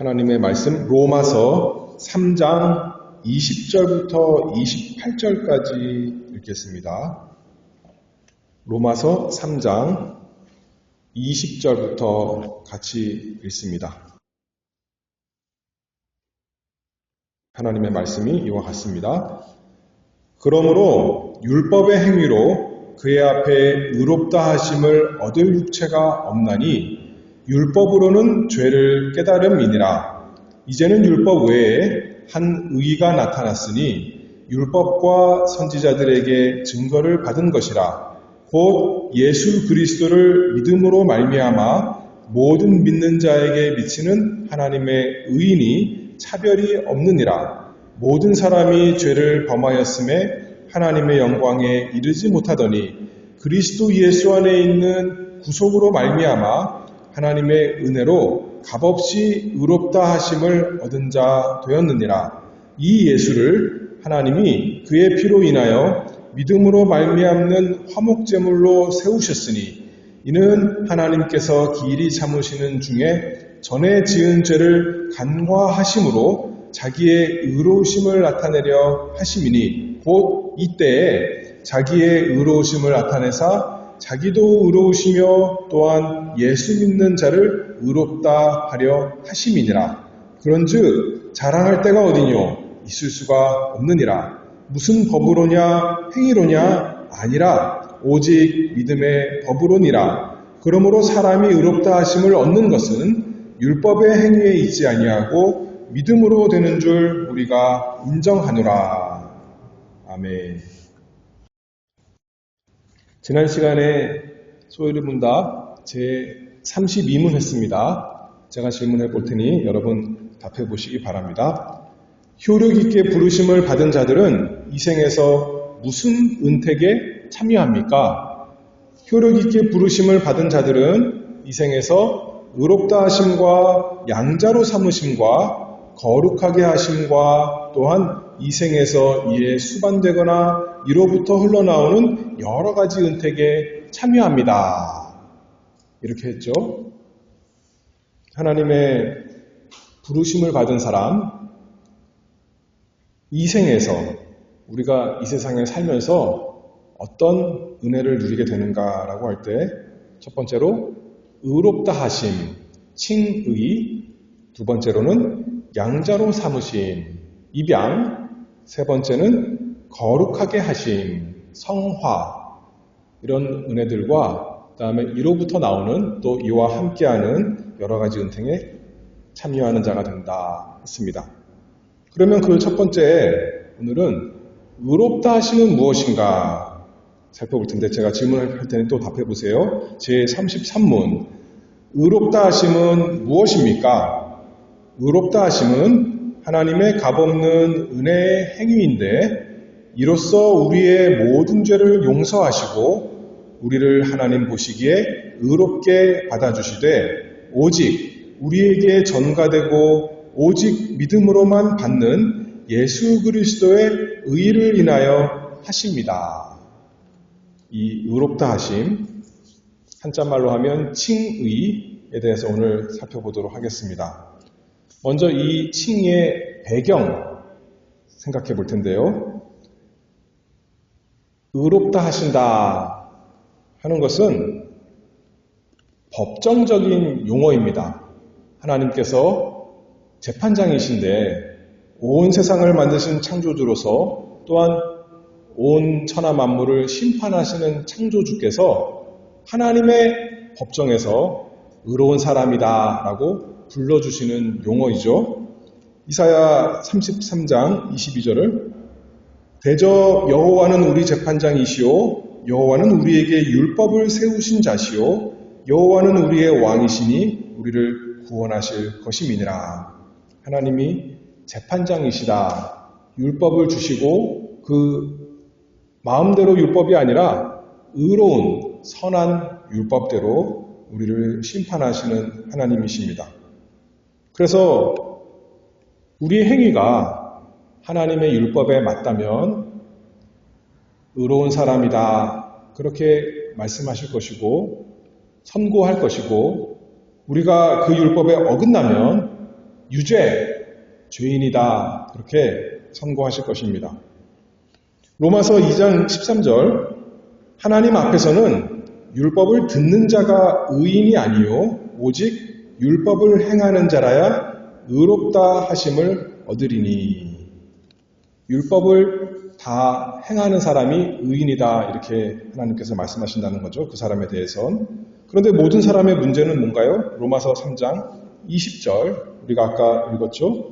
하나님의 말씀 로마서 3장 20절부터 28절까지 읽겠습니다. 로마서 3장 20절부터 같이 읽습니다. 하나님의 말씀이 이와 같습니다. 그러므로 율법의 행위로 그의 앞에 의롭다 하심을 얻을 육체가 없나니 율법으로는 죄를 깨달음이니라. 이제는 율법 외에 한 의가 나타났으니 율법과 선지자들에게 증거를 받은 것이라. 곧 예수 그리스도를 믿음으로 말미암아 모든 믿는 자에게 미치는 하나님의 의인이 차별이 없느니라. 모든 사람이 죄를 범하였음에 하나님의 영광에 이르지 못하더니 그리스도 예수 안에 있는 구속으로 말미암아 하나님의 은혜로 값없이 의롭다 하심을 얻은 자 되었느니라. 이 예수를 하나님이 그의 피로 인하여 믿음으로 말미암는 화목제물로 세우셨으니 이는 하나님께서 기일이 참으시는 중에 전에 지은 죄를 간과하심으로 자기의 의로우심을 나타내려 하심이니 곧 이때에 자기의 의로우심을 나타내사 자기도 의로우시며 또한 예수 믿는 자를 의롭다 하려 하심이니라. 그런즉 자랑할 때가 어디뇨? 있을 수가 없느니라. 무슨 법으로냐? 행위로냐? 아니라 오직 믿음의 법으로니라. 그러므로 사람이 의롭다 하심을 얻는 것은 율법의 행위에 있지 아니하고 믿음으로 되는 줄 우리가 인정하노라. 아멘. 지난 시간에 소요리 문답 제32문 했습니다. 제가 질문해 볼 테니 여러분 답해 보시기 바랍니다. 효력 있게 부르심을 받은 자들은 이 생에서 무슨 은택에 참여합니까? 효력 있게 부르심을 받은 자들은 이 생에서 의롭다 하심과 양자로 삼으심과 거룩하게 하심과 또한 이 생에서 이에 수반되거나 이로부터 흘러나오는 여러 가지 은택에 참여합니다. 이렇게 했죠. 하나님의 부르심을 받은 사람, 이 생에서 우리가 이 세상에 살면서 어떤 은혜를 누리게 되는가라고 할 때 첫 번째로 의롭다 하심, 칭의, 두 번째로는 양자로 삼으심, 입양, 세 번째는 거룩하게 하심, 성화, 이런 은혜들과 그 다음에 이로부터 나오는 또 이와 함께하는 여러 가지 은택에 참여하는 자가 된다 했습니다. 그러면 그 첫 번째 오늘은 의롭다 하심은 무엇인가 살펴볼 텐데 제가 질문할 테니 또 답해 보세요. 제33문 의롭다 하심은 무엇입니까? 의롭다 하심은 하나님의 값없는 은혜의 행위인데 이로써 우리의 모든 죄를 용서하시고 우리를 하나님 보시기에 의롭게 받아주시되 오직 우리에게 전가되고 오직 믿음으로만 받는 예수 그리스도의 의를 인하여 하십니다. 이 의롭다 하심, 한자말로 하면 칭의에 대해서 오늘 살펴보도록 하겠습니다. 먼저 이 칭의의 배경 생각해 볼 텐데요. 의롭다 하신다 하는 것은 법정적인 용어입니다. 하나님께서 재판장이신데 온 세상을 만드신 창조주로서 또한 온 천하 만물을 심판하시는 창조주께서 하나님의 법정에서 의로운 사람이다 라고 불러주시는 용어이죠. 이사야 33장 22절을 대저 여호와는 우리 재판장이시오 여호와는 우리에게 율법을 세우신 자시오 여호와는 우리의 왕이시니 우리를 구원하실 것임이니라. 하나님이 재판장이시다. 율법을 주시고 그 마음대로 율법이 아니라 의로운 선한 율법대로 우리를 심판하시는 하나님이십니다. 그래서 우리의 행위가 하나님의 율법에 맞다면 의로운 사람이다. 그렇게 말씀하실 것이고 선고할 것이고 우리가 그 율법에 어긋나면 유죄, 죄인이다. 그렇게 선고하실 것입니다. 로마서 2장 13절 하나님 앞에서는 율법을 듣는 자가 의인이 아니요 오직 율법을 행하는 자라야 의롭다 하심을 얻으리니. 율법을 다 행하는 사람이 의인이다 이렇게 하나님께서 말씀하신다는 거죠. 그 사람에 대해선. 그런데 모든 사람의 문제는 뭔가요? 로마서 3장 20절 우리가 아까 읽었죠.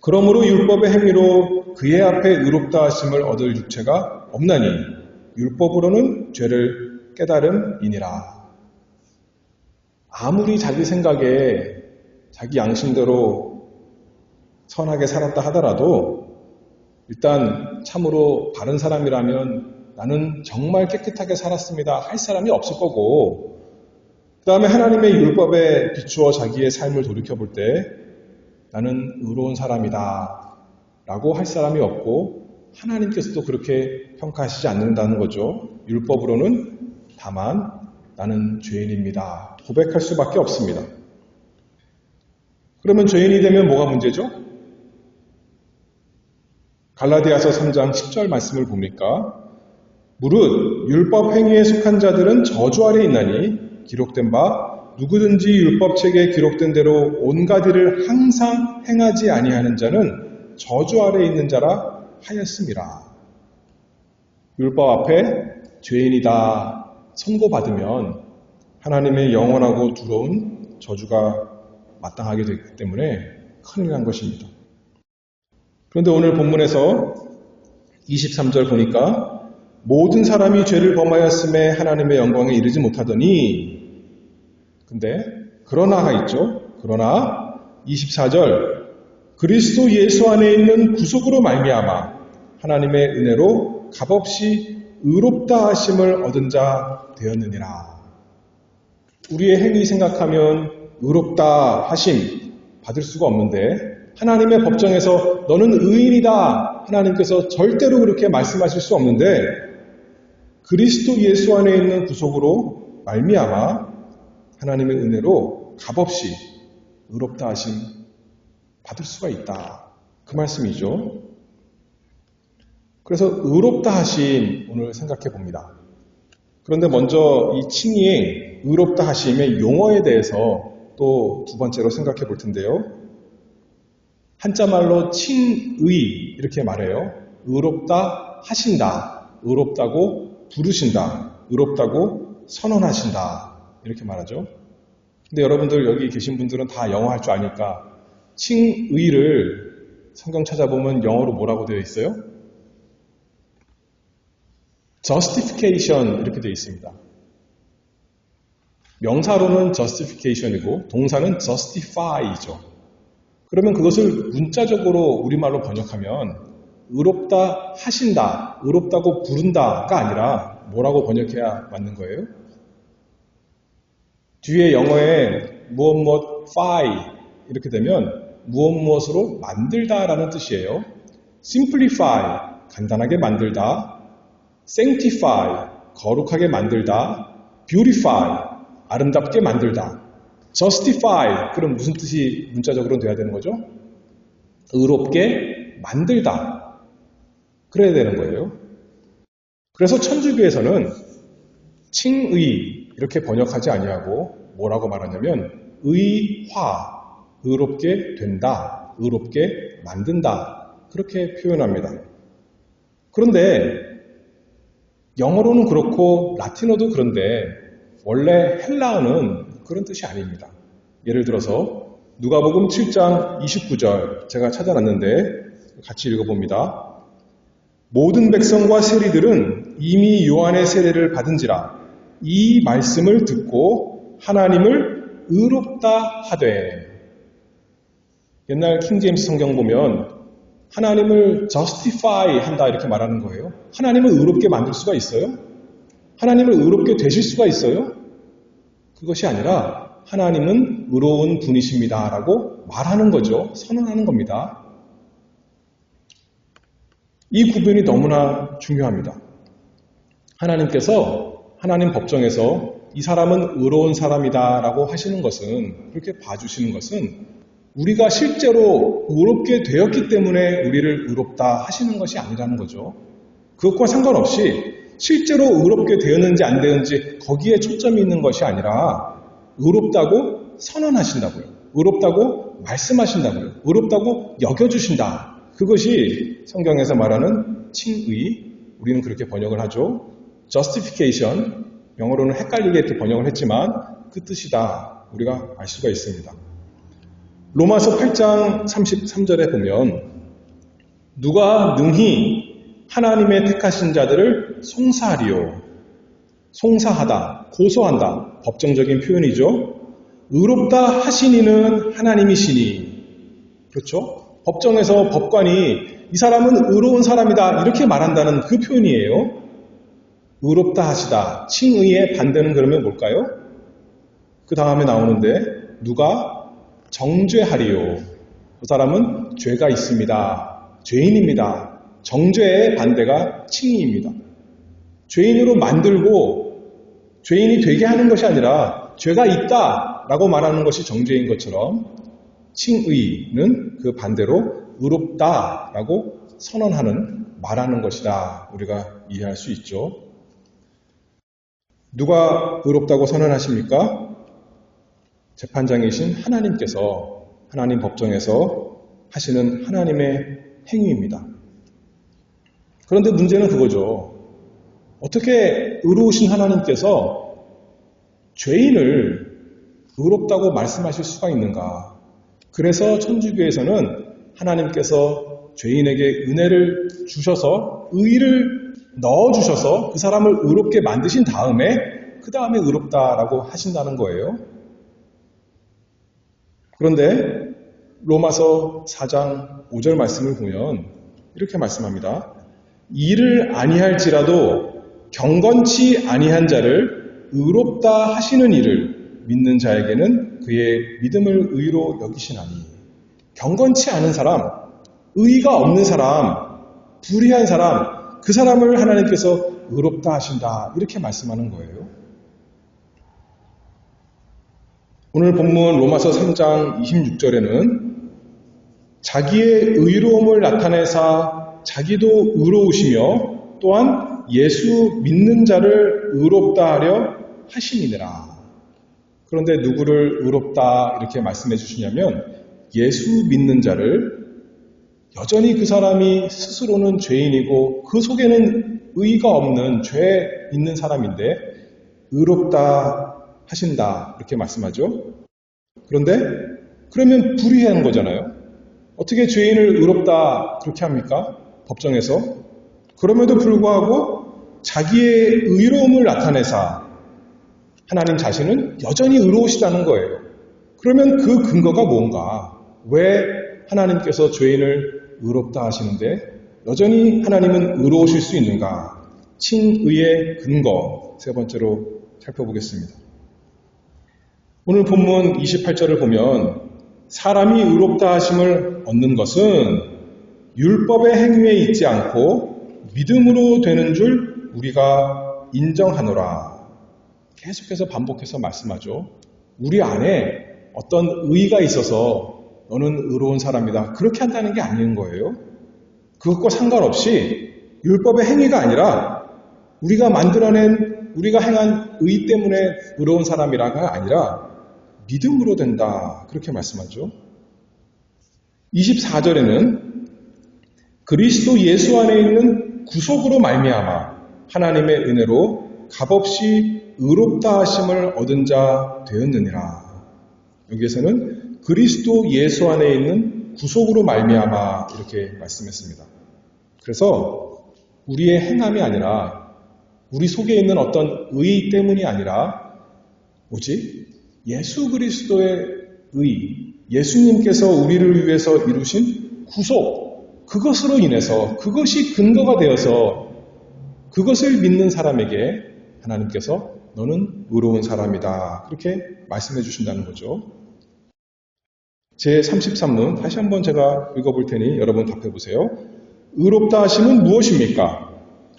그러므로 율법의 행위로 그의 앞에 의롭다 하심을 얻을 육체가 없나니 율법으로는 죄를 깨달음이니라. 아무리 자기 생각에 자기 양심대로 선하게 살았다 하더라도 일단 참으로 바른 사람이라면 나는 정말 깨끗하게 살았습니다 할 사람이 없을 거고, 그 다음에 하나님의 율법에 비추어 자기의 삶을 돌이켜볼 때 나는 의로운 사람이다 라고 할 사람이 없고 하나님께서도 그렇게 평가하시지 않는다는 거죠. 율법으로는 다만 나는 죄인입니다 고백할 수밖에 없습니다. 그러면 죄인이 되면 뭐가 문제죠? 갈라디아서 3장 10절 말씀을 보니까 무릇 율법 행위에 속한 자들은 저주 아래 있나니 기록된 바 누구든지 율법책에 기록된 대로 온갖 일을 항상 행하지 아니하는 자는 저주 아래 있는 자라 하였음이라. 율법 앞에 죄인이다 선고받으면 하나님의 영원하고 두려운 저주가 마땅하게 되기 때문에 큰일 난 것입니다. 그런데 오늘 본문에서 23절 보니까 모든 사람이 죄를 범하였음에 하나님의 영광에 이르지 못하더니, 근데 그러나가 있죠. 그러나 24절 그리스도 예수 안에 있는 구속으로 말미암아 하나님의 은혜로 값없이 의롭다 하심을 얻은 자 되었느니라. 우리의 행위 생각하면 의롭다 하심 받을 수가 없는데 하나님의 법정에서 너는 의인이다 하나님께서 절대로 그렇게 말씀하실 수 없는데 그리스도 예수 안에 있는 구속으로 말미암아 하나님의 은혜로 값없이 의롭다 하심 받을 수가 있다. 그 말씀이죠. 그래서 의롭다 하심 오늘 생각해 봅니다. 그런데 먼저 이 칭의의 의롭다 하심의 용어에 대해서 또 두 번째로 생각해 볼 텐데요. 한자말로 칭의 이렇게 말해요. 의롭다 하신다, 의롭다고 부르신다, 의롭다고 선언하신다 이렇게 말하죠. 근데 여러분들 여기 계신 분들은 다 영어 할 줄 아니까 칭의를 성경 찾아보면 영어로 뭐라고 되어 있어요? justification 이렇게 되어 있습니다. 명사로는 justification이고 동사는 justify죠. 그러면 그것을 문자적으로 우리말로 번역하면 의롭다 하신다, 의롭다고 부른다가 아니라 뭐라고 번역해야 맞는 거예요? 뒤에 영어에 무엇 fy 이렇게 되면 무엇으로 만들다라는 뜻이에요. simplify 간단하게 만들다, sanctify 거룩하게 만들다, beautify 아름답게 만들다, justify 그럼 무슨 뜻이 문자적으로는 돼야 되는 거죠? 의롭게 만들다 그래야 되는 거예요. 그래서 천주교에서는 칭의 이렇게 번역하지 아니하고 뭐라고 말하냐면 의화 의롭게 된다, 의롭게 만든다 그렇게 표현합니다. 그런데 영어로는 그렇고 라틴어도 그런데 원래 헬라어는 그런 뜻이 아닙니다. 예를 들어서 누가복음 7장 29절 제가 찾아놨는데 같이 읽어봅니다. 모든 백성과 세리들은 이미 요한의 세례를 받은지라 이 말씀을 듣고 하나님을 의롭다 하되. 옛날 킹제임스 성경 보면 하나님을 justify 한다 이렇게 말하는 거예요. 하나님을 의롭게 만들 수가 있어요? 하나님을 의롭게 되실 수가 있어요? 그것이 아니라 하나님은 의로운 분이십니다 라고 말하는 거죠. 선언하는 겁니다. 이 구분이 너무나 중요합니다. 하나님께서 하나님 법정에서 이 사람은 의로운 사람이다 라고 하시는 것은, 그렇게 봐주시는 것은 우리가 실제로 의롭게 되었기 때문에 우리를 의롭다 하시는 것이 아니라는 거죠. 그것과 상관없이 실제로 의롭게 되었는지 안 되었는지 거기에 초점이 있는 것이 아니라 의롭다고 선언하신다고요. 의롭다고 말씀하신다고요. 의롭다고 여겨주신다. 그것이 성경에서 말하는 칭의, 우리는 그렇게 번역을 하죠. justification, 영어로는 헷갈리게 이렇게 번역을 했지만 그 뜻이다. 우리가 알 수가 있습니다. 로마서 8장 33절에 보면 누가 능히 하나님의 택하신 자들을 송사하리요. 송사하다, 고소한다. 법정적인 표현이죠. 의롭다 하시니는 하나님이시니. 그렇죠? 법정에서 법관이 이 사람은 의로운 사람이다 이렇게 말한다는 그 표현이에요. 의롭다 하시다. 칭의의 반대는 그러면 뭘까요? 그 다음에 나오는데 누가 정죄하리요. 그 사람은 죄가 있습니다. 죄인입니다. 정죄의 반대가 칭의입니다. 죄인으로 만들고 죄인이 되게 하는 것이 아니라 죄가 있다라고 말하는 것이 정죄인 것처럼 칭의는 그 반대로 의롭다라고 선언하는, 말하는 것이다. 우리가 이해할 수 있죠. 누가 의롭다고 선언하십니까? 재판장이신 하나님께서, 하나님 법정에서 하시는 하나님의 행위입니다. 그런데 문제는 그거죠. 어떻게 의로우신 하나님께서 죄인을 의롭다고 말씀하실 수가 있는가? 그래서 천주교에서는 하나님께서 죄인에게 은혜를 주셔서 의를 넣어주셔서 그 사람을 의롭게 만드신 다음에 그 다음에 의롭다라고 하신다는 거예요. 그런데 로마서 4장 5절 말씀을 보면 이렇게 말씀합니다. 이를 아니할지라도 경건치 아니한 자를 의롭다 하시는 이를 믿는 자에게는 그의 믿음을 의로 여기시나니. 경건치 않은 사람, 의의가 없는 사람, 불의한 사람, 그 사람을 하나님께서 의롭다 하신다 이렇게 말씀하는 거예요. 오늘 본문 로마서 3장 26절에는 자기의 의로움을 나타내사 자기도 의로우시며 또한 예수 믿는 자를 의롭다 하려 하심이니라. 그런데 누구를 의롭다 이렇게 말씀해 주시냐면 예수 믿는 자를, 여전히 그 사람이 스스로는 죄인이고 그 속에는 의의가 없는 죄 있는 사람인데 의롭다 하신다 이렇게 말씀하죠. 그런데 그러면 불의하는 거잖아요. 어떻게 죄인을 의롭다 그렇게 합니까? 법정에서. 그럼에도 불구하고 자기의 의로움을 나타내사 하나님 자신은 여전히 의로우시다는 거예요. 그러면 그 근거가 뭔가? 왜 하나님께서 죄인을 의롭다 하시는데 여전히 하나님은 의로우실 수 있는가? 칭의의 근거 세 번째로 살펴보겠습니다. 오늘 본문 28절을 보면 사람이 의롭다 하심을 얻는 것은 율법의 행위에 있지 않고 믿음으로 되는 줄 우리가 인정하노라. 계속해서 반복해서 말씀하죠. 우리 안에 어떤 의의가 있어서 너는 의로운 사람이다 그렇게 한다는 게 아닌 거예요. 그것과 상관없이 율법의 행위가 아니라 우리가 만들어낸, 우리가 행한 의 때문에 의로운 사람이라가 아니라 믿음으로 된다 그렇게 말씀하죠. 24절에는 그리스도 예수 안에 있는 구속으로 말미암아 하나님의 은혜로 값없이 의롭다 하심을 얻은 자 되었느니라. 여기에서는 그리스도 예수 안에 있는 구속으로 말미암아 이렇게 말씀했습니다. 그래서 우리의 행함이 아니라 우리 속에 있는 어떤 의 때문이 아니라 오직 예수 그리스도의 의, 예수님께서 우리를 위해서 이루신 구속, 그것으로 인해서 그것이 근거가 되어서 그것을 믿는 사람에게 하나님께서 너는 의로운 사람이다 그렇게 말씀해 주신다는 거죠. 제33문 다시 한번 제가 읽어볼 테니 여러분 답해 보세요. 의롭다 하심은 무엇입니까?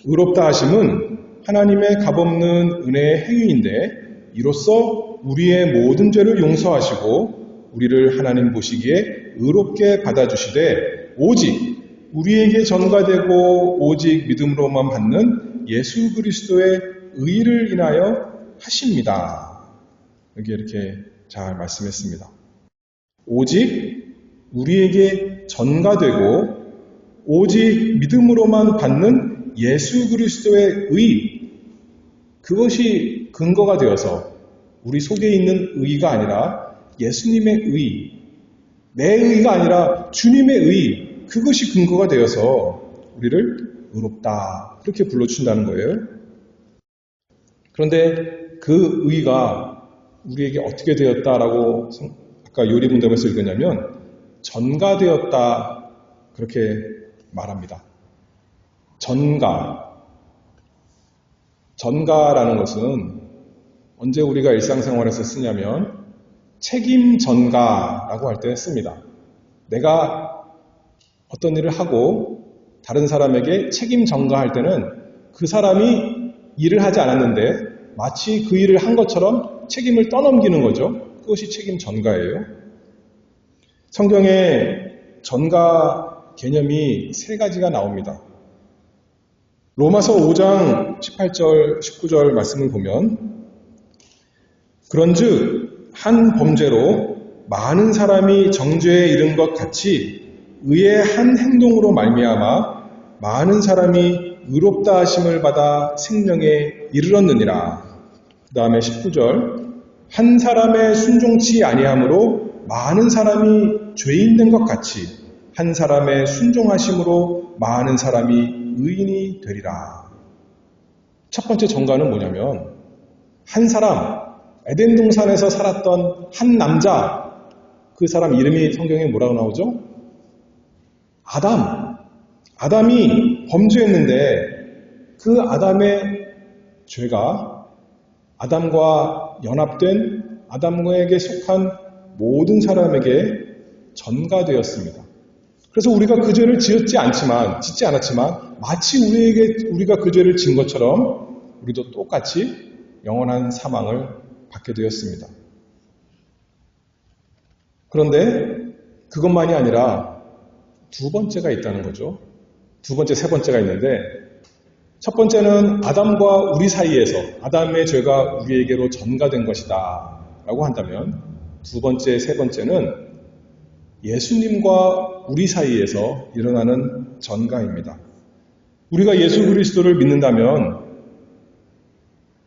의롭다 하심은 하나님의 값없는 은혜의 행위인데 이로써 우리의 모든 죄를 용서하시고 우리를 하나님 보시기에 의롭게 받아주시되 오직 우리에게 전가되고 오직 믿음으로만 받는 예수 그리스도의 의를 인하여 하십니다. 여기 이렇게 잘 말씀했습니다. 오직 우리에게 전가되고 오직 믿음으로만 받는 예수 그리스도의 의, 그것이 근거가 되어서 우리 속에 있는 의가 아니라 예수님의 의, 내 의가 아니라 주님의 의, 그것이 근거가 되어서 우리를 의롭다, 그렇게 불러주신다는 거예요. 그런데 그 의가 우리에게 어떻게 되었다라고 아까 요리분담에서 읽었냐면 전가되었다, 그렇게 말합니다. 전가라는 것은 언제 우리가 일상생활에서 쓰냐면 책임 전가라고 할 때 씁니다. 내가 어떤 일을 하고 다른 사람에게 책임 전가할 때는 그 사람이 일을 하지 않았는데 마치 그 일을 한 것처럼 책임을 떠넘기는 거죠. 그것이 책임 전가예요. 성경에 전가 개념이 세 가지가 나옵니다. 로마서 5장 18절, 19절 말씀을 보면 그런즉 한 범죄로 많은 사람이 정죄에 이른 것 같이 의의 한 행동으로 말미암아 많은 사람이 의롭다 하심을 받아 생명에 이르렀느니라. 그 다음에 19절 한 사람의 순종치 아니함으로 많은 사람이 죄인 된 것 같이 한 사람의 순종하심으로 많은 사람이 의인이 되리라. 첫 번째 전가는 뭐냐면 한 사람, 에덴 동산에서 살았던 한 남자, 그 사람 이름이 성경에 뭐라고 나오죠? 아담이 범죄했는데 그 아담의 죄가 아담과 연합된 아담에게 속한 모든 사람에게 전가되었습니다. 그래서 우리가 그 죄를 짓지 않았지만 마치 우리가 그 죄를 진 것처럼 우리도 똑같이 영원한 사망을 받게 되었습니다. 그런데 그것만이 아니라 두 번째가 있다는 거죠. 두 번째, 세 번째가 있는데 첫 번째는 아담과 우리 사이에서 아담의 죄가 우리에게로 전가된 것이다 라고 한다면 두 번째, 세 번째는 예수님과 우리 사이에서 일어나는 전가입니다. 우리가 예수 그리스도를 믿는다면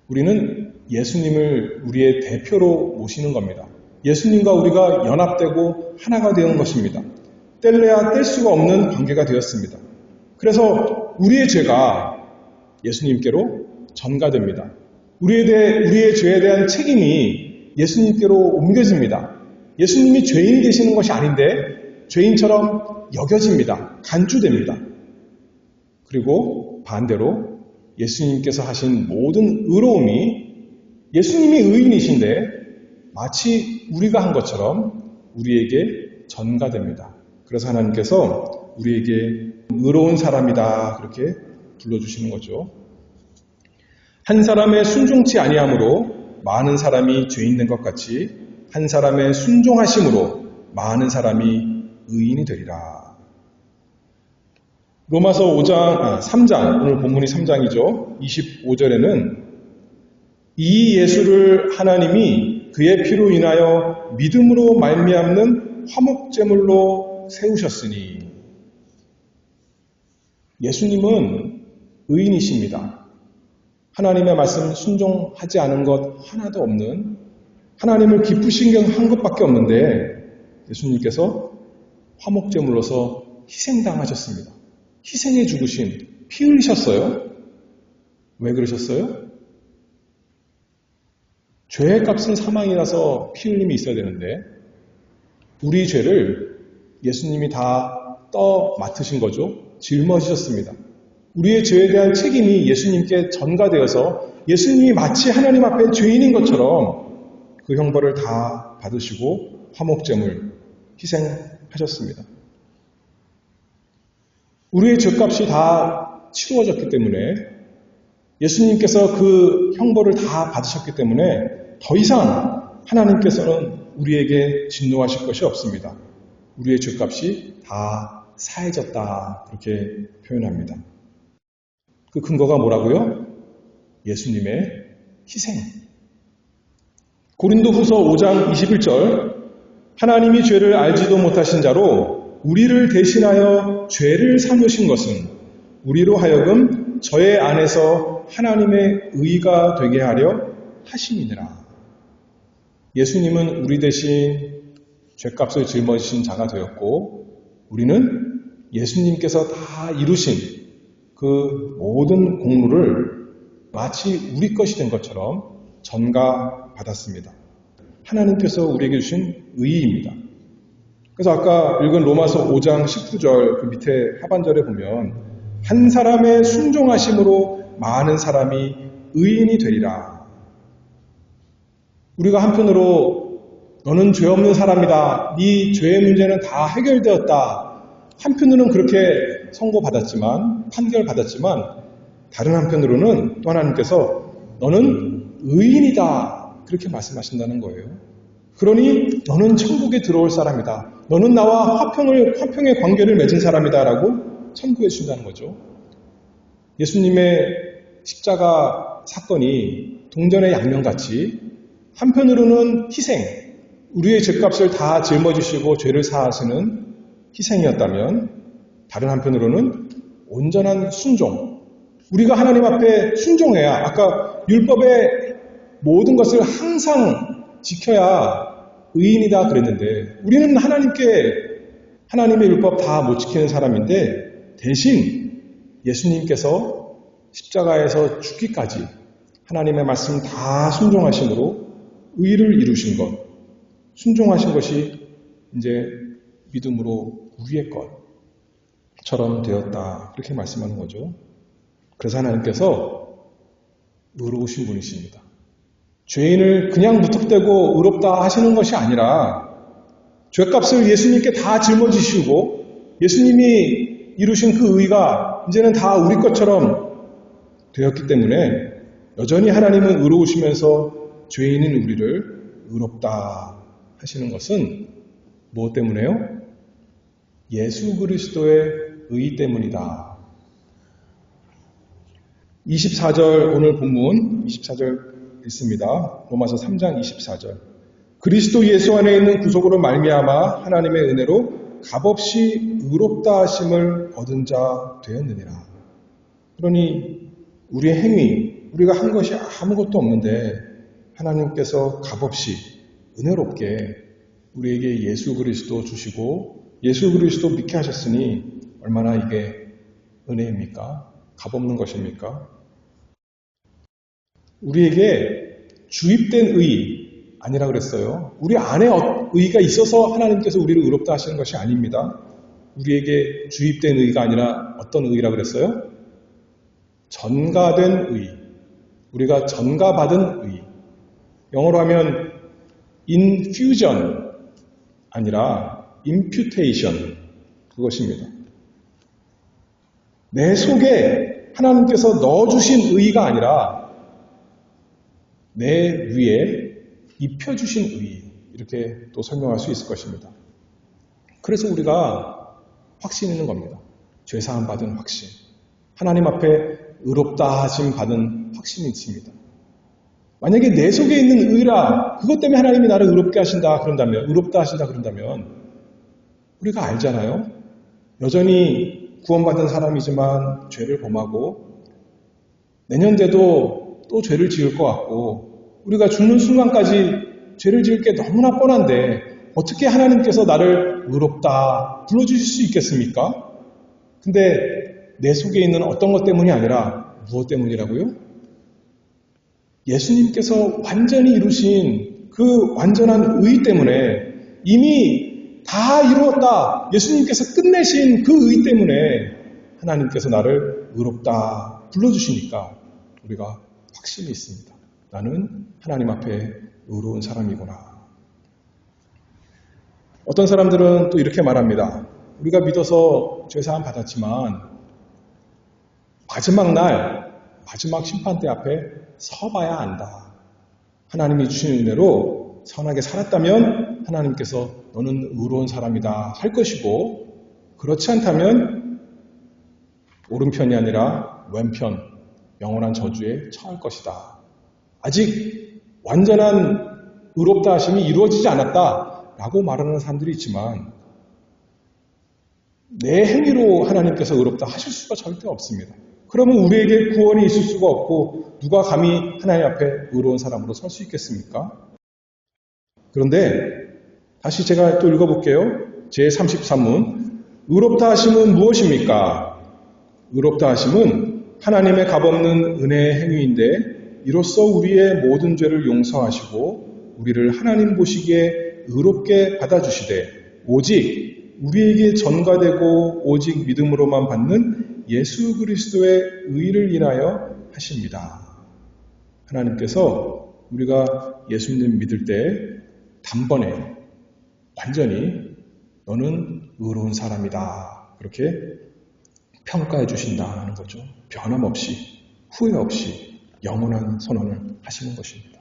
우리는 예수님을 우리의 대표로 모시는 겁니다. 예수님과 우리가 연합되고 하나가 되는 것입니다. 뗄래야 뗄 수가 없는 관계가 되었습니다. 그래서 우리의 죄가 예수님께로 전가됩니다. 우리의 죄에 대한 책임이 예수님께로 옮겨집니다. 예수님이 죄인이 되시는 것이 아닌데 죄인처럼 여겨집니다. 간주됩니다. 그리고 반대로 예수님께서 하신 모든 의로움이 예수님이 의인이신데 마치 우리가 한 것처럼 우리에게 전가됩니다. 그래서 하나님께서 우리에게 의로운 사람이다 그렇게 불러주시는 거죠. 한 사람의 순종치 아니함으로 많은 사람이 죄인 된 것 같이 한 사람의 순종하심으로 많은 사람이 의인이 되리라. 로마서 3장, 오늘 본문이 3장이죠. 25절에는 이 예수를 하나님이 그의 피로 인하여 믿음으로 말미암는 화목제물로 세우셨으니 예수님은 의인이십니다. 하나님의 말씀 순종하지 않은 것 하나도 없는 하나님을 기쁘시게 한 것밖에 없는데 예수님께서 화목제물로서 희생당하셨습니다. 희생해 죽으신, 피 흘리셨어요. 왜 그러셨어요? 죄의 값은 사망이라서 피 흘림이 있어야 되는데 우리 죄를 예수님이 다 맡으신 거죠. 짊어지셨습니다. 우리의 죄에 대한 책임이 예수님께 전가되어서 예수님이 마치 하나님 앞에 죄인인 것처럼 그 형벌을 다 받으시고 화목제물 희생하셨습니다. 우리의 죄값이 다 치루어졌기 때문에 예수님께서 그 형벌을 다 받으셨기 때문에 더 이상 하나님께서는 우리에게 진노하실 것이 없습니다. 우리의 죄값이 다 사해졌다. 그렇게 표현합니다. 그 근거가 뭐라고요? 예수님의 희생. 고린도후서 5장 21절 하나님이 죄를 알지도 못하신 자로 우리를 대신하여 죄를 삼으신 것은 우리로 하여금 저의 안에서 하나님의 의가 되게 하려 하심이니라. 예수님은 우리 대신 죄값을 짊어지신 자가 되었고 우리는 예수님께서 다 이루신 그 모든 공로를 마치 우리 것이 된 것처럼 전가받았습니다. 하나님께서 우리에게 주신 의의입니다. 그래서 아까 읽은 로마서 5장 19절 그 밑에 하반절에 보면 한 사람의 순종하심으로 많은 사람이 의인이 되리라. 우리가 한편으로 너는 죄 없는 사람이다. 네 죄의 문제는 다 해결되었다. 한편으로는 그렇게 선고받았지만 판결받았지만 다른 한편으로는 또 하나님께서 너는 의인이다. 그렇게 말씀하신다는 거예요. 그러니 너는 천국에 들어올 사람이다. 너는 나와 화평의 관계를 맺은 사람이다 라고 선고해 준다는 거죠. 예수님의 십자가 사건이 동전의 양면같이 한편으로는 희생, 우리의 죄값을 다 짊어지시고 죄를 사하시는 희생이었다면 다른 한편으로는 온전한 순종, 우리가 하나님 앞에 순종해야 아까 율법의 모든 것을 항상 지켜야 의인이다 그랬는데 우리는 하나님의 율법 다 못 지키는 사람인데 대신 예수님께서 십자가에서 죽기까지 하나님의 말씀 다 순종하심으로 의를 이루신 것, 순종하신 것이 이제 믿음으로 우리의 것처럼 되었다. 그렇게 말씀하는 거죠. 그래서 하나님께서 의로우신 분이십니다. 죄인을 그냥 무턱대고 의롭다 하시는 것이 아니라 죄값을 예수님께 다 짊어지시고 예수님이 이루신 그 의가 이제는 다 우리 것처럼 되었기 때문에 여전히 하나님은 의로우시면서 죄인인 우리를 의롭다 하시는 것은 무엇 때문에요? 예수 그리스도의 의 때문이다. 24절 오늘 본문 24절 있습니다. 로마서 3장 24절. 그리스도 예수 안에 있는 구속으로 말미암아 하나님의 은혜로 값없이 의롭다 하심을 얻은 자 되었느니라. 그러니 우리의 행위, 우리가 한 것이 아무것도 없는데 하나님께서 값없이 은혜롭게 우리에게 예수 그리스도 주시고 예수 그리스도 믿게 하셨으니 얼마나 이게 은혜입니까? 값없는 것입니까? 우리에게 주입된 의 아니라 그랬어요. 우리 안에 의가 있어서 하나님께서 우리를 의롭다 하시는 것이 아닙니다. 우리에게 주입된 의가 아니라 어떤 의라 그랬어요? 전가된 의. 우리가 전가받은 의. 영어로 하면 infusion 아니라 imputation 그것입니다. 내 속에 하나님께서 넣어주신 의가 아니라 내 위에 입혀주신 의 이렇게 또 설명할 수 있을 것입니다. 그래서 우리가 확신 있는 겁니다. 죄사함 받은 확신. 하나님 앞에 의롭다 하심 받은 확신이 있습니다. 만약에 내 속에 있는 의라 그것 때문에 하나님이 나를 의롭다 하신다 그런다면 우리가 알잖아요. 여전히 구원받은 사람이지만 죄를 범하고 내년 돼도 또 죄를 지을 것 같고 우리가 죽는 순간까지 죄를 지을 게 너무나 뻔한데 어떻게 하나님께서 나를 의롭다 불러주실 수 있겠습니까? 근데 내 속에 있는 어떤 것 때문이 아니라 무엇 때문이라고요? 예수님께서 완전히 이루신 그 완전한 의 때문에 이미 다 이루었다. 예수님께서 끝내신 그 의 때문에 하나님께서 나를 의롭다 불러주시니까 우리가 확신이 있습니다. 나는 하나님 앞에 의로운 사람이구나. 어떤 사람들은 또 이렇게 말합니다. 우리가 믿어서 죄사함 받았지만 마지막 심판대 앞에 서봐야 안다. 하나님이 주신 은혜로 선하게 살았다면 하나님께서 너는 의로운 사람이다 할 것이고, 그렇지 않다면 오른편이 아니라 왼편, 영원한 저주에 처할 것이다. 아직 완전한 의롭다 하심이 이루어지지 않았다 라고 말하는 사람들이 있지만, 내 행위로 하나님께서 의롭다 하실 수가 절대 없습니다. 그러면 우리에게 구원이 있을 수가 없고 누가 감히 하나님 앞에 의로운 사람으로 설 수 있겠습니까? 그런데 다시 제가 또 읽어볼게요. 제33문. 의롭다 하심은 무엇입니까? 의롭다 하심은 하나님의 값없는 은혜의 행위인데, 이로써 우리의 모든 죄를 용서하시고 우리를 하나님 보시기에 의롭게 받아주시되 오직 우리에게 전가되고 오직 믿음으로만 받는 예수 그리스도의 의를 인하여 하십니다. 하나님께서 우리가 예수님 믿을 때 단번에 완전히 너는 의로운 사람이다 그렇게 평가해 주신다는 거죠. 변함없이, 후회 없이 영원한 선언을 하시는 것입니다.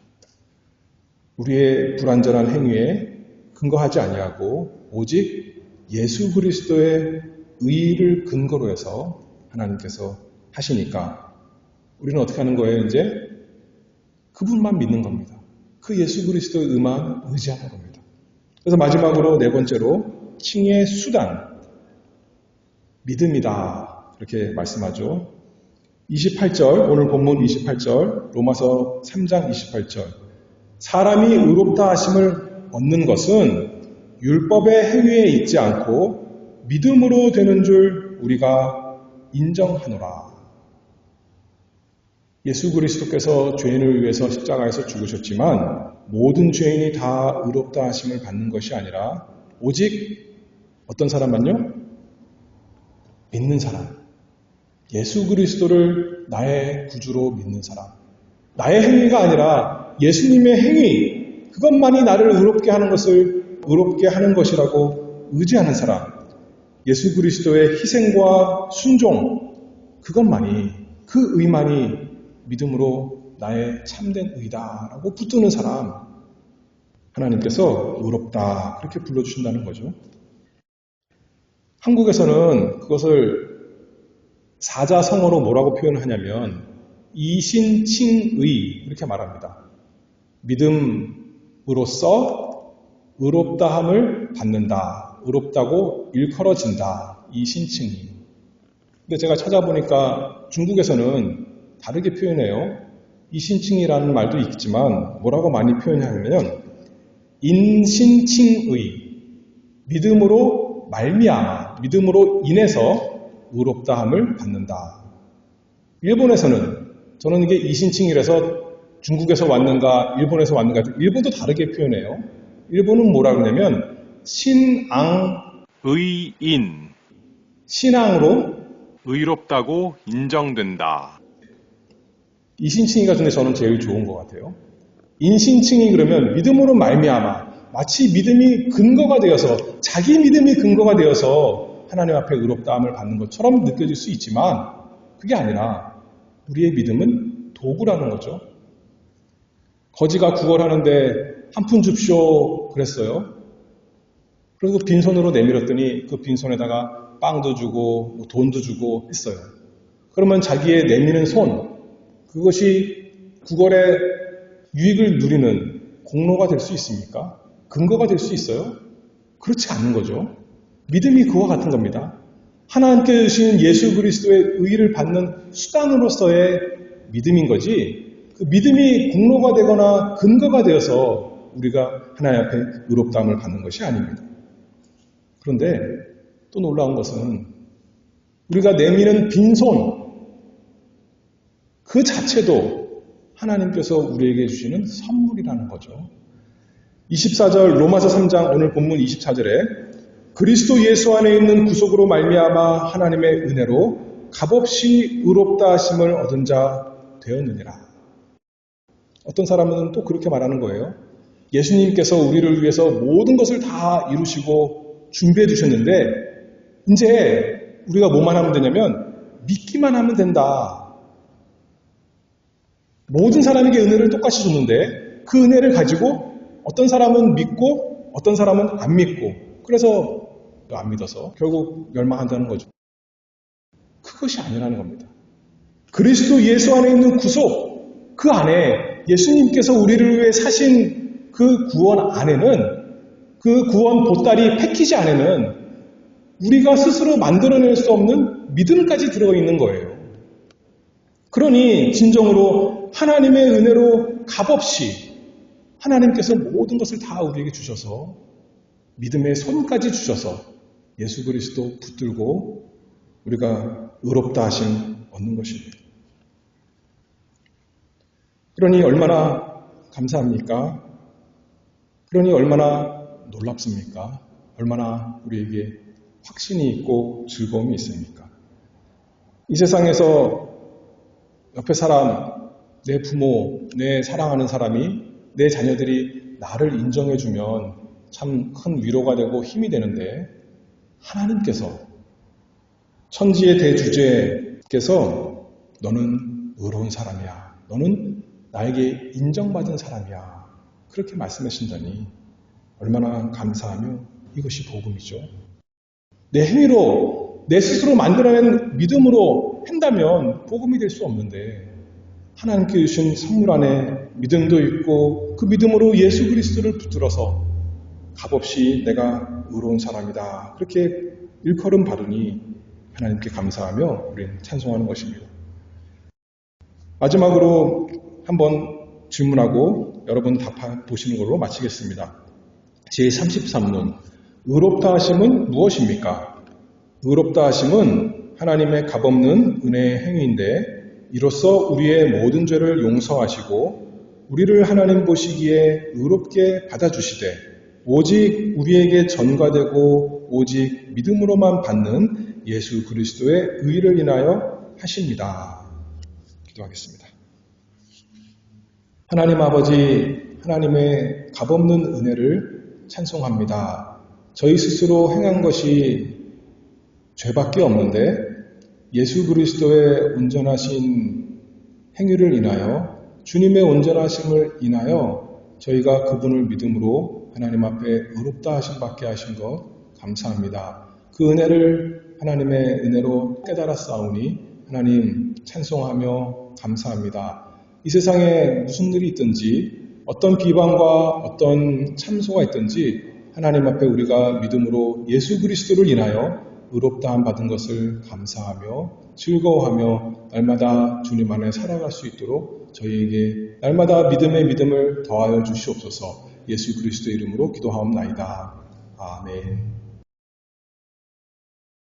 우리의 불완전한 행위에 근거하지 아니하고 오직 예수 그리스도의 의를 근거로 해서 하나님께서 하시니까 우리는 어떻게 하는 거예요? 이제 그분만 믿는 겁니다. 그 예수 그리스도의 의만 의지하는 겁니다. 그래서 마지막으로 네 번째로 칭의 수단, 믿음이다 이렇게 말씀하죠. 28절, 오늘 본문 28절, 로마서 3장 28절. 사람이 의롭다 하심을 얻는 것은 율법의 행위에 있지 않고 믿음으로 되는 줄 우리가 인정하노라. 예수 그리스도께서 죄인을 위해서 십자가에서 죽으셨지만 모든 죄인이 다 의롭다 하심을 받는 것이 아니라 오직 어떤 사람만요? 믿는 사람. 예수 그리스도를 나의 구주로 믿는 사람. 나의 행위가 아니라 예수님의 행위, 그것만이 나를 의롭게 하는 것을 의롭게 하는 것이라고 의지하는 사람. 예수 그리스도의 희생과 순종, 그것만이, 그 의만이 믿음으로 나의 참된 의다라고 붙드는 사람. 하나님께서 의롭다 그렇게 불러주신다는 거죠. 한국에서는 그것을 사자성어로 뭐라고 표현하냐면 이신칭의 이렇게 말합니다. 믿음으로써 의롭다함을 받는다. 의롭다고 일컬어진다. 이신칭의. 근데 제가 찾아보니까 중국에서는 다르게 표현해요. 이신칭이라는 말도 있지만 뭐라고 많이 표현하냐면 인신칭의, 믿음으로 말미암아, 믿음으로 인해서 의롭다함을 받는다. 일본에서는, 저는 이게 이신칭이라서 중국에서 왔는가 일본에서 왔는가, 일본도 다르게 표현해요. 일본은 뭐라 그러냐면 의인, 신앙으로 의롭다고 인정된다. 이신칭이가 근데 저는 제일 좋은 것 같아요. 인신칭이 그러면 믿음으로 말미암아, 마치 믿음이 근거가 되어서, 자기 믿음이 근거가 되어서 하나님 앞에 의롭다함을 받는 것처럼 느껴질 수 있지만 그게 아니라 우리의 믿음은 도구라는 거죠. 거지가 구걸하는데 한 푼 줍쇼 그랬어요. 그리고 빈손으로 내밀었더니 그 빈손에다가 빵도 주고 돈도 주고 했어요. 그러면 자기의 내미는 손, 그것이 구걸의 유익을 누리는 공로가 될 수 있습니까? 근거가 될 수 있어요? 그렇지 않은 거죠. 믿음이 그와 같은 겁니다. 하나님께 주신 예수 그리스도의 의를 받는 수단으로서의 믿음인 거지, 그 믿음이 공로가 되거나 근거가 되어서 우리가 하나님 앞에 의롭다함을 받는 것이 아닙니다. 그런데 또 놀라운 것은 우리가 내미는 빈손, 그 자체도 하나님께서 우리에게 주시는 선물이라는 거죠. 24절 로마서 3장 오늘 본문 24절에 그리스도 예수 안에 있는 구속으로 말미암아 하나님의 은혜로 값없이 의롭다 하심을 얻은 자 되었느니라. 어떤 사람은 또 그렇게 말하는 거예요. 예수님께서 우리를 위해서 모든 것을 다 이루시고 준비해 주셨는데 이제 우리가 뭐만 하면 되냐면 믿기만 하면 된다. 모든 사람에게 은혜를 똑같이 줬는데 그 은혜를 가지고 어떤 사람은 믿고 어떤 사람은 안 믿고 그래서 안 믿어서 결국 멸망한다는 거죠. 그것이 아니라는 겁니다. 그리스도 예수 안에 있는 구속, 그 안에 예수님께서 우리를 위해 사신 그 구원 안에는, 그 구원 보따리 패키지 안에는 우리가 스스로 만들어낼 수 없는 믿음까지 들어가 있는 거예요. 그러니 진정으로 하나님의 은혜로 값없이 하나님께서 모든 것을 다 우리에게 주셔서 믿음의 손까지 주셔서 예수 그리스도 붙들고 우리가 의롭다 하심 얻는 것입니다. 그러니 얼마나 감사합니까? 그러니 얼마나 놀랍습니까? 얼마나 우리에게 확신이 있고 즐거움이 있습니까? 이 세상에서 옆에 사람, 내 부모, 내 사랑하는 사람이, 내 자녀들이 나를 인정해주면 참 큰 위로가 되고 힘이 되는데 하나님께서, 천지의 대주제께서 너는 의로운 사람이야. 너는 나에게 인정받은 사람이야. 그렇게 말씀하신다니 얼마나 감사하며 이것이 복음이죠. 내 행위로, 내 스스로 만들어낸 믿음으로 한다면 복음이 될 수 없는데 하나님께 주신 선물 안에 믿음도 있고 그 믿음으로 예수 그리스도를 붙들어서 값없이 내가 의로운 사람이다. 그렇게 일컬음 받으니 하나님께 감사하며 우리는 찬송하는 것입니다. 마지막으로 한번 질문하고 여러분 답해 보시는 걸로 마치겠습니다. 제33문, 의롭다 하심은 무엇입니까? 의롭다 하심은 하나님의 값없는 은혜의 행위인데 이로써 우리의 모든 죄를 용서하시고 우리를 하나님 보시기에 의롭게 받아주시되 오직 우리에게 전가되고 오직 믿음으로만 받는 예수 그리스도의 의를 인하여 하십니다. 기도하겠습니다. 하나님 아버지, 하나님의 값없는 은혜를 찬송합니다. 저희 스스로 행한 것이 죄밖에 없는데 예수 그리스도의 온전하신 행위를 인하여 주님의 온전하심을 인하여 저희가 그분을 믿음으로 하나님 앞에 의롭다 하심 받게 하신 것 감사합니다. 그 은혜를 하나님의 은혜로 깨달았사오니 하나님 찬송하며 감사합니다. 이 세상에 무슨 일이 있든지 어떤 비방과 어떤 참소가 있든지 하나님 앞에 우리가 믿음으로 예수 그리스도를 인하여 의롭다함 받은 것을 감사하며 즐거워하며 날마다 주님 안에 살아갈 수 있도록 저희에게 날마다 믿음의 믿음을 더하여 주시옵소서. 예수 그리스도의 이름으로 기도하옵나이다. 아멘.